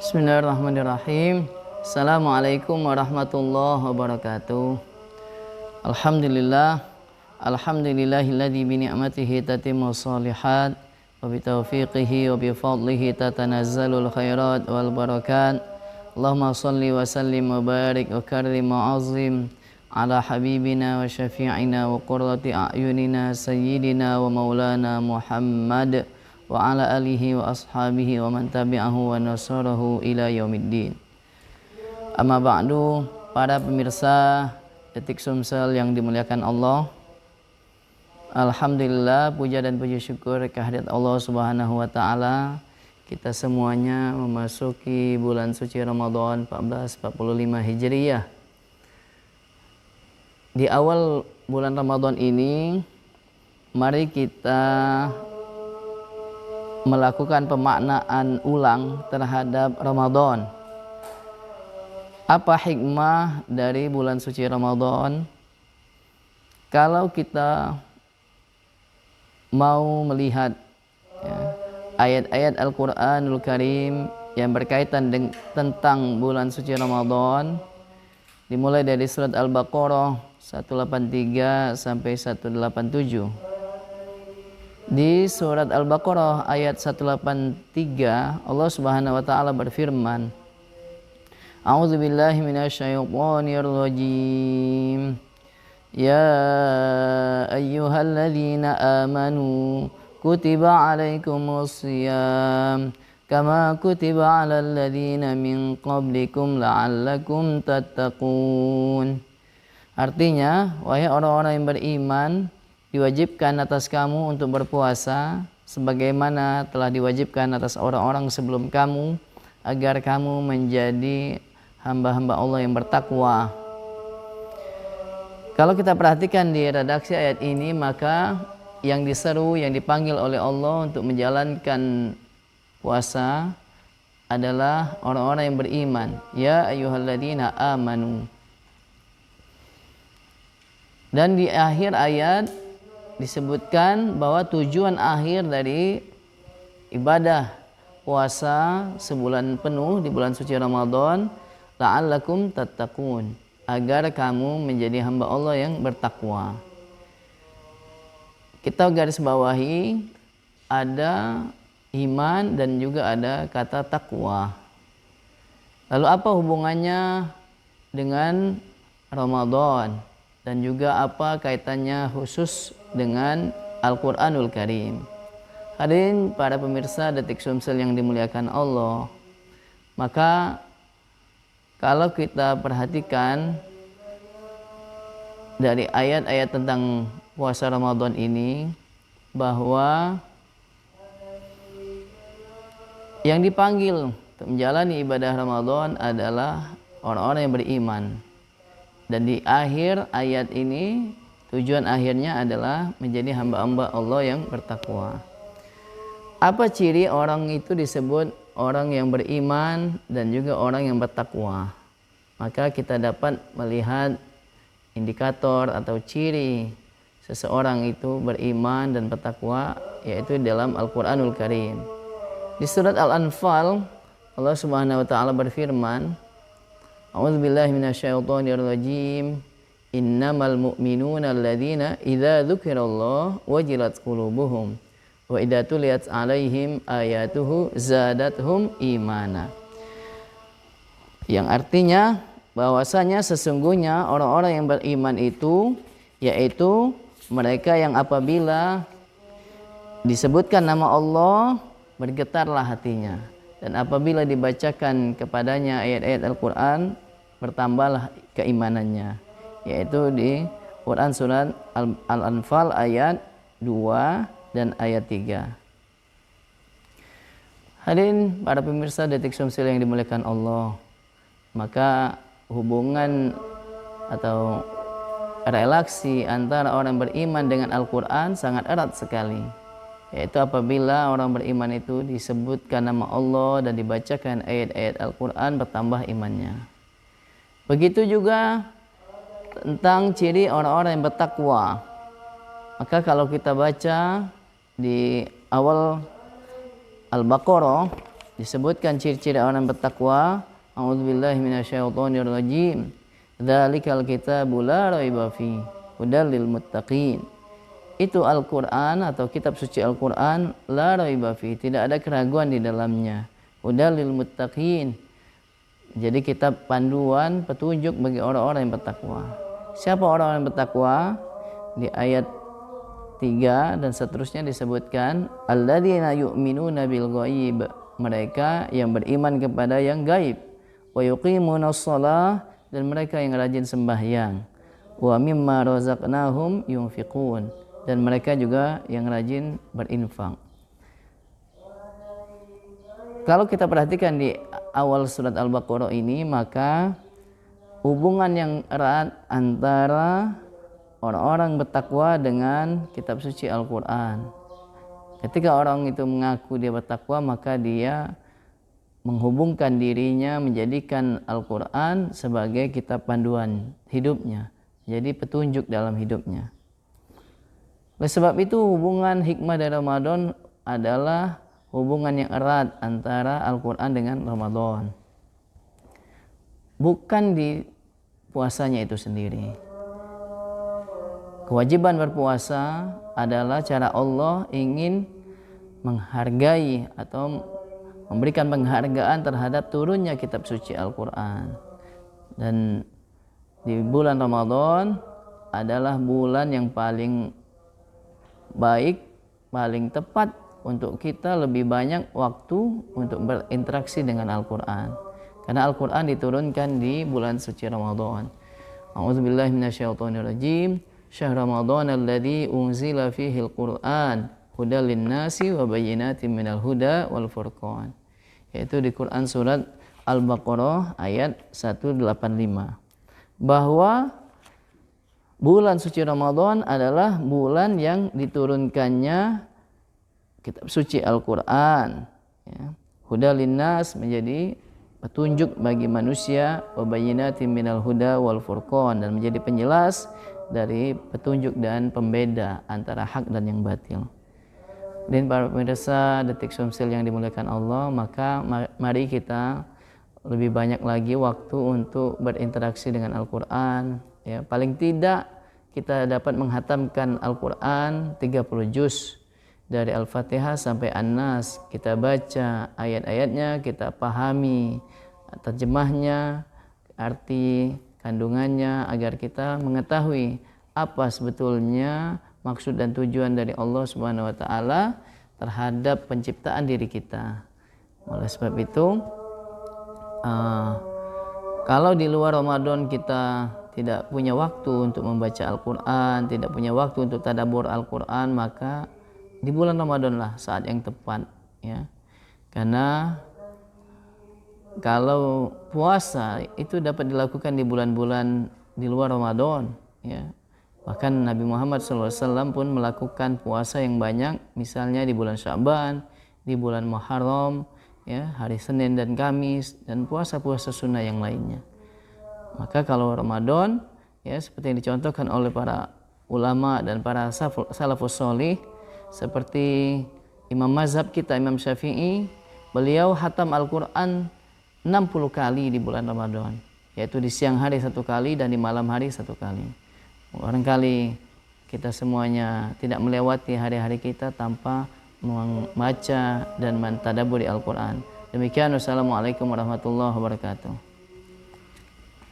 Bismillahirrahmanirrahim. Assalamualaikum warahmatullahi wabarakatuh. Alhamdulillahilladzi bi ni'matihi tatimmu shalihat wa bi taufiqihi wa bi fadlihi tatanazzalul khairat wal barakat. Allahumma shalli wa sallim wa barik wa karrim wa azim ala habibina wa syafi'ina wa qurrati a'yunina sayyidina wa maulana Muhammad wa ala alihi wa ashabihi wa man tabi'ahu wa nasarahu ila yaumiddin. Amma ba'du, para pemirsa Detik Sumsel yang dimuliakan Allah, alhamdulillah, puja dan puji syukur kehadirat Allah Subhanahu wa taala. Kita semuanya memasuki bulan suci Ramadan 1445 Hijriyah. Di awal bulan Ramadan ini, mari kita melakukan pemaknaan ulang terhadap Ramadan. Apa hikmah dari bulan suci Ramadan? Kalau kita mau melihat ayat-ayat Al-Quranul Karim yang berkaitan tentang bulan suci Ramadan, dimulai dari surat Al-Baqarah 183 sampai 187. Di surat Al-Baqarah ayat 183, Allah Subhanahu wa taala berfirman, A'udzubillahi minasyaitonirrajim. Ya ayyuhalladzina amanu kutiba alaikumusiyam kama kutiba alal ladzina min qablikum la'allakum tattaqun. Artinya, wahai orang-orang yang beriman, diwajibkan atas kamu untuk berpuasa sebagaimana telah diwajibkan atas orang-orang sebelum kamu, agar kamu menjadi hamba-hamba Allah yang bertakwa. Kalau kita perhatikan di redaksi ayat ini, maka yang diseru, yang dipanggil oleh Allah untuk menjalankan puasa adalah orang-orang yang beriman. Ya ayyuhalladzina amanu. Dan di akhir ayat disebutkan bahwa tujuan akhir dari ibadah puasa sebulan penuh di bulan suci Ramadan, la'allakum tattaqun, agar kamu menjadi hamba Allah yang bertakwa. Kita garis bawahi ada iman dan juga ada kata takwa. Lalu apa hubungannya dengan Ramadan? Dan juga apa kaitannya khusus dengan Al-Quranul Karim? Hadirin para pemirsa Detik Sumsel yang dimuliakan Allah, maka kalau kita perhatikan dari ayat-ayat tentang puasa Ramadan ini, bahwa yang dipanggil untuk menjalani ibadah Ramadan adalah orang-orang yang beriman. Dan di akhir ayat ini, tujuan akhirnya adalah menjadi hamba-hamba Allah yang bertakwa. Apa ciri orang itu disebut orang yang beriman dan juga orang yang bertakwa? Maka kita dapat melihat indikator atau ciri seseorang itu beriman dan bertakwa, yaitu dalam Al-Quranul Karim. Di surat Al-Anfal, Allah Subhanahu wa taala berfirman, A'udzubillahi minasyaitonirrajim. Innamal mu'minuna alladzina idza dzukirallahu wajilat qulubuhum wa idza tuliyat 'alaihim ayatuhu zadathum imana. Yang artinya bahwasanya sesungguhnya orang-orang yang beriman itu yaitu mereka yang apabila disebutkan nama Allah bergetarlah hatinya, dan apabila dibacakan kepadanya ayat-ayat Al-Quran bertambahlah keimanannya, yaitu di Quran surat Al-Anfal ayat 2 dan ayat 3. Hadirin para pemirsa Detik Sumsel yang dimuliakan Allah, maka hubungan atau relasi antara orang beriman dengan Al-Quran sangat erat sekali, yaitu apabila orang beriman itu disebutkan nama Allah dan dibacakan ayat-ayat Al-Quran bertambah imannya. Begitu juga tentang ciri orang-orang yang bertakwa. Maka kalau kita baca di awal Al-Baqarah disebutkan ciri-ciri orang bertakwa. A'udzubillahi minasyaitonirrajim. Dzalikal kitabu la raiba fi hudal lil muttaqin. Itu Al-Qur'an atau kitab suci Al-Qur'an, la raiba fi, tidak ada keraguan di dalamnya. Hudal lil muttaqin. Jadi kitab panduan petunjuk bagi orang-orang yang bertakwa. Siapa orang-orang yang bertakwa? Di ayat 3 dan seterusnya disebutkan alladzina yu'minuna bil ghaib, mereka yang beriman kepada yang gaib, wa yuqimunas shalah, dan mereka yang rajin sembahyang, wa mimma razaqnahum yunfiqun, dan mereka juga yang rajin berinfak. Kalau kita perhatikan di awal surat Al-Baqarah ini, maka hubungan yang erat antara orang-orang bertakwa dengan kitab suci Al-Quran. Ketika orang itu mengaku dia bertakwa, maka dia menghubungkan dirinya, menjadikan Al-Quran sebagai kitab panduan hidupnya, jadi petunjuk dalam hidupnya. Oleh sebab itu, hubungan hikmah dari Ramadan adalah hubungan yang erat antara Al-Quran dengan Ramadan. Bukan di puasanya itu sendiri. Kewajiban berpuasa adalah cara Allah ingin menghargai atau memberikan penghargaan terhadap turunnya kitab suci Al-Quran. Dan di bulan Ramadan adalah bulan yang paling baik, paling tepat untuk kita lebih banyak waktu untuk berinteraksi dengan Al-Quran. Karena Al-Quran diturunkan di bulan suci Ramadan. A'udzubillahi minasyaitonirrajim. Syahr Ramadan alladzi unzila fihi al-Qur'an hudal lin-nasi wa bayyinatin minal huda wal furqan. Yaitu di Quran surat Al-Baqarah ayat 185. Bahwa bulan suci Ramadan adalah bulan yang diturunkannya kitab suci Al-Qur'an, ya. Hudal lin-nas, menjadi petunjuk bagi manusia, wa bayyinatin minal huda wal furqan, dan menjadi penjelas dari petunjuk dan pembeda antara hak dan yang batil. Dan para pemirsa Detik Somsil yang dimuliakan Allah, maka mari kita lebih banyak lagi waktu untuk berinteraksi dengan Al-Quran, ya. Paling tidak kita dapat menghatamkan Al-Quran 30 juz dari Al-Fatihah sampai An-Nas. Kita baca ayat-ayatnya, kita pahami terjemahnya, arti kandungannya, agar kita mengetahui apa sebetulnya maksud dan tujuan dari Allah Subhanahu wa taala terhadap penciptaan diri kita. Oleh sebab itu, kalau di luar Ramadan kita tidak punya waktu untuk membaca Al-Quran, tidak punya waktu untuk tadabbur Al-Quran, maka di bulan Ramadan lah saat yang tepat, ya. Karena kalau puasa itu dapat dilakukan di bulan-bulan di luar Ramadan, ya. Bahkan Nabi Muhammad SAW pun melakukan puasa yang banyak, misalnya di bulan Sya'ban, di bulan Muharram, ya, hari Senin dan Kamis, dan puasa-puasa sunnah yang lainnya. Maka kalau Ramadan, ya, seperti yang dicontohkan oleh para ulama dan para salafus sholih, seperti imam mazhab kita, Imam Syafi'i, beliau hatam Al-Quran 60 kali di bulan Ramadan, yaitu di siang hari 1 kali dan di malam hari 1 kali. Barangkali kita semuanya tidak melewati hari-hari kita tanpa membaca dan mentadabburi Al-Quran. Demikian, wassalamualaikum warahmatullahi wabarakatuh.